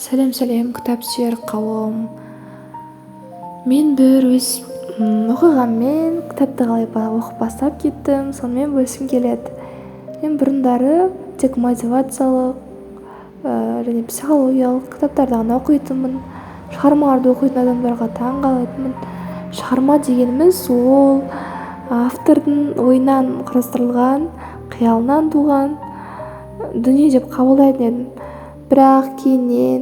Сәлем кітап сүйер қауым. Мен бір өз оқиғаммен кітапты қалай оқып бастап кеттім, сонымен бөліскім келеді. Мен бұрындары тек мотивациялық және психологиялық кітаптарды ғана оқитынмын. Шығармаларды оқитын адамдарға таң қалатынмын. Шығарма дегеніміз ол автордың ойынан құрастырылған, қиялынан туған дүние деп қабылдайтын едім. Бірақ кейіннен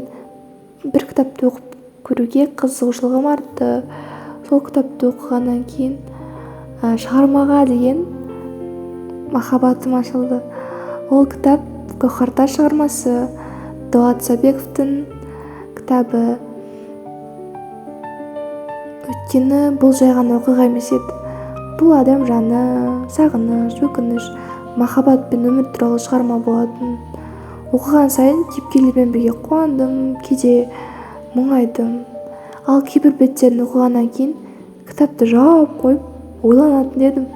бір кітапты оқып көруге қызығушылығым артты. Сол кітапты оқығаннан кейін шығармаға деген махаббатым ашылды. Ол кітап Гауһартас шығармасы, Дулат Сабековтың кітабы. Өйткені бұл жай ғана оқиға емес еді. Бұл адам жаны, сағыныш, өкініш, махаббат пен өмір туралы шығарма болатын. Оқыған сайын кейіпкерлермен бірге қуандым, кейде мұңайдым. Ал кейбір беттерін оқығаннан кейін кітапты жауып қойып ойланатын едім.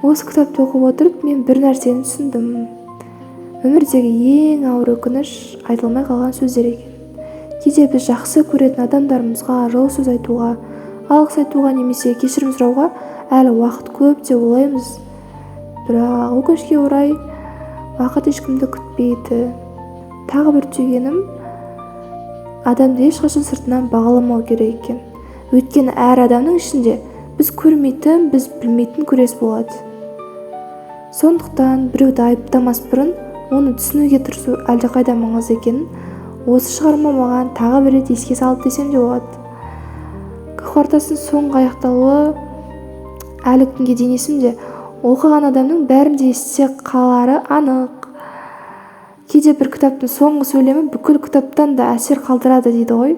Осы кітапты оқып отырып мен бір нәрсені түсіндім. Өмірдегі ең ауыр өкініш айтылмай қалған сөздер екен. Кейде біз жақсы көретін адамдарымызға жылы сөз айтуға, алғыс айтуға немесе кешірім сұрауға әлі уақыт көп деп ойлаймыз. Бірақ өкінішке орай уақыт ешкімді күтпейді. Тағы бір түйгенім, адамды ешқашан сыртынан бағаламау керек екен. Өйткені әр адамның ішінде біз көрмейтін, біз білмейтін күрес болады. Сондықтан біреуді айыптамас бұрын оны түсінуге тырысу әлдеқайда маңызды екенін осы шығарма маған тағы бір рет еске салды десем де болады. Гауһартастың соңғы аяқталуы әлі күнге дейін есімде. Оқыған адамның бәрін де есте қалары анық. Кейде бір кітаптың соңғы сөйлемі бүкіл кітаптан да әсер қалдырады дейді ғой.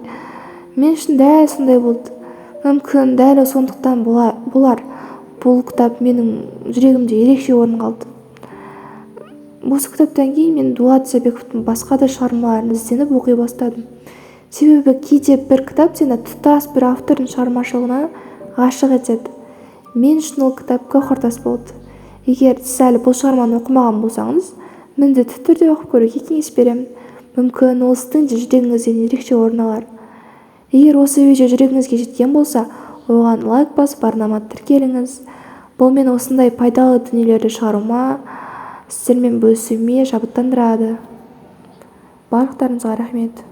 Мен үшін дәл сондай болды. Мүмкін дәл сондықтан болар. Бұл кітап менің жүрегімде ерекше орын қалды. Осы кітаптан кейін мен Дулат Сабековтың басқа да шығармаларын ізденіп оқи бастадым. Себебі кейде бір кітап сені тұтас бір автордың шығармашылығына ғашық етеді. Мен үшін ол кітап Гауһартас болды. Егер сіз әлі бұл шығарманы оқымаған болсаңыз, міндетті түрде оқып көруге кеңес беремін. Мүмкін ол сіздің де жүрегіңізден ерекше орын алар. Егер осы видео жүрегіңізге жеткен болса, оған лайк басып арнама тіркеліңіз. Бұл мен осындай пайдалы дүниелерді шығаруыма, сіздермен бөлісуіме шабыттандырады. Барлықтарыңызға рахмет.